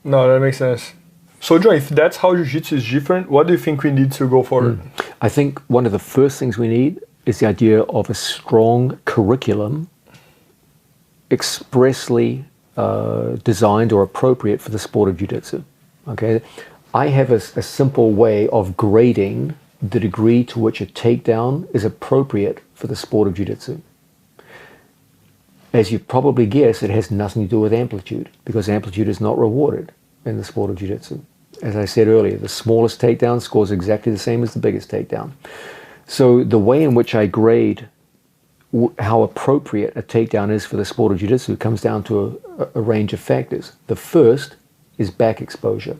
No, that makes sense. So, John, if that's how jiu-jitsu is different, what do you think we need to go forward? I think one of the first things we need is the idea of a strong curriculum expressly designed or appropriate for the sport of jiu-jitsu. Okay, I have a simple way of grading the degree to which a takedown is appropriate for the sport of jiu-jitsu. As you probably guess, it has nothing to do with amplitude, because amplitude is not rewarded in the sport of jiu-jitsu. As I said earlier, the smallest takedown scores exactly the same as the biggest takedown. So the way in which I grade how appropriate a takedown is for the sport of jiu-jitsu comes down to a range of factors. The first is back exposure.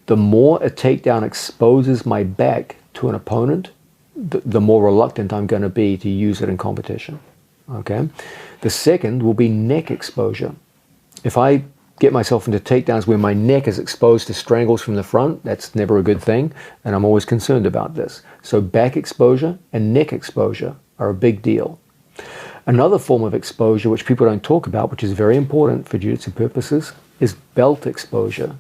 The more a takedown exposes my back to an opponent, the more reluctant I'm going to be to use it in competition. Okay. The second will be neck exposure. If I get myself into takedowns where my neck is exposed to strangles from the front, that's never a good thing, and I'm always concerned about this. So back exposure and neck exposure are a big deal. Another form of exposure which people don't talk about, which is very important for jiu-jitsu purposes, is belt exposure.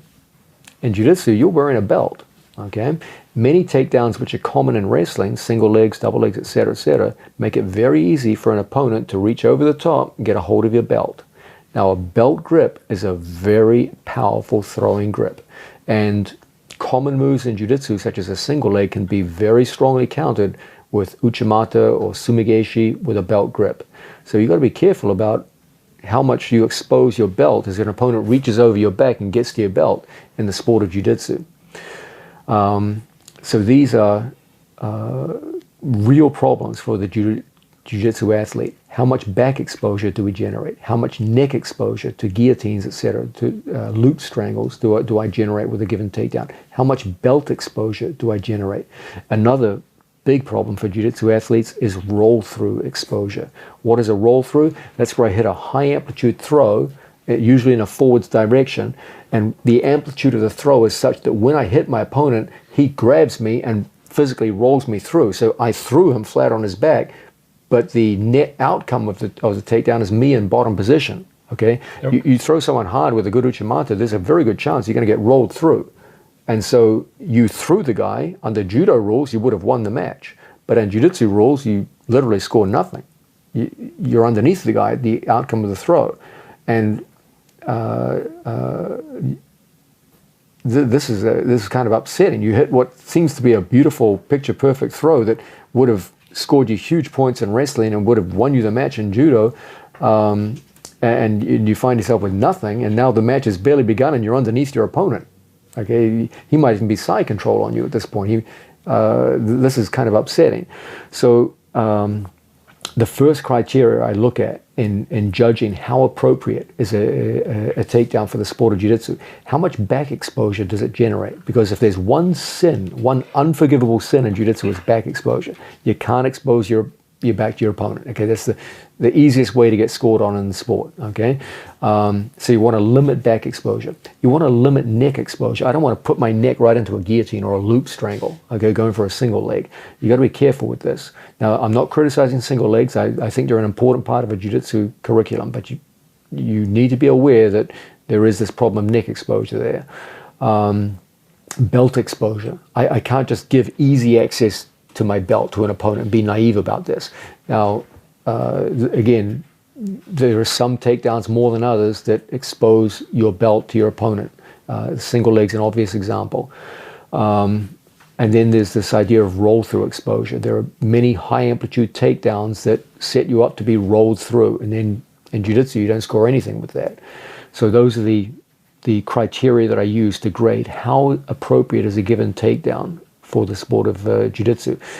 In jiu-jitsu, you're wearing a belt. Okay, many takedowns which are common in wrestling, single legs, double legs, etc., make it very easy for an opponent to reach over the top and get a hold of your belt. Now, a belt grip is a very powerful throwing grip, and common moves in jiu-jitsu, such as a single leg, can be very strongly countered with uchimata or sumigeshi with a belt grip. So you've got to be careful about how much you expose your belt as an opponent reaches over your back and gets to your belt in the sport of jiu-jitsu. So these are real problems for the jiu-jitsu athlete. How much back exposure do we generate? How much neck exposure to guillotines, etc., to loop strangles do I generate with a given takedown? How much belt exposure do I generate? Another big problem for jiu-jitsu athletes is roll-through exposure. What is a roll-through? That's where I hit a high-amplitude throw, usually in a forwards direction, and the amplitude of the throw is such that when I hit my opponent, he grabs me and physically rolls me through. So I threw him flat on his back, but the net outcome of the takedown is me in bottom position. Okay, yep. You throw someone hard with a good uchimata, there's a very good chance you're going to get rolled through. And so you threw the guy. Under judo rules, you would have won the match. But in jiu-jitsu rules, you literally score nothing. You're underneath the guy, the outcome of the throw. And this is kind of upsetting. You hit what seems to be a beautiful, picture-perfect throw that would have scored you huge points in wrestling and would have won you the match in judo, and you find yourself with nothing, and now the match has barely begun and you're underneath your opponent. Okay, he might even be side control on you at this point. This is kind of upsetting. So the first criteria I look at in judging how appropriate is a takedown for the sport of jiu-jitsu, how much back exposure does it generate? Because if there's one sin, one unforgivable sin in jiu-jitsu, is back exposure. You can't expose your back to your opponent. Okay, that's the easiest way to get scored on in the sport. Okay, so you want to limit back exposure. You want to limit neck exposure. I don't want to put my neck right into a guillotine or a loop strangle. Okay, going for a single leg. You got to be careful with this. Now, I'm not criticizing single legs. I think they're an important part of a jiu-jitsu curriculum, but you need to be aware that there is this problem of neck exposure there. Belt exposure. I can't just give easy access to my belt to an opponent and be naive about this. Now, again, there are some takedowns more than others that expose your belt to your opponent. Single leg's an obvious example. And then there's this idea of roll-through exposure. There are many high-amplitude takedowns that set you up to be rolled through, and then in jiu-jitsu you don't score anything with that. So those are the criteria that I use to grade how appropriate is a given takedown for the sport of jiu-jitsu.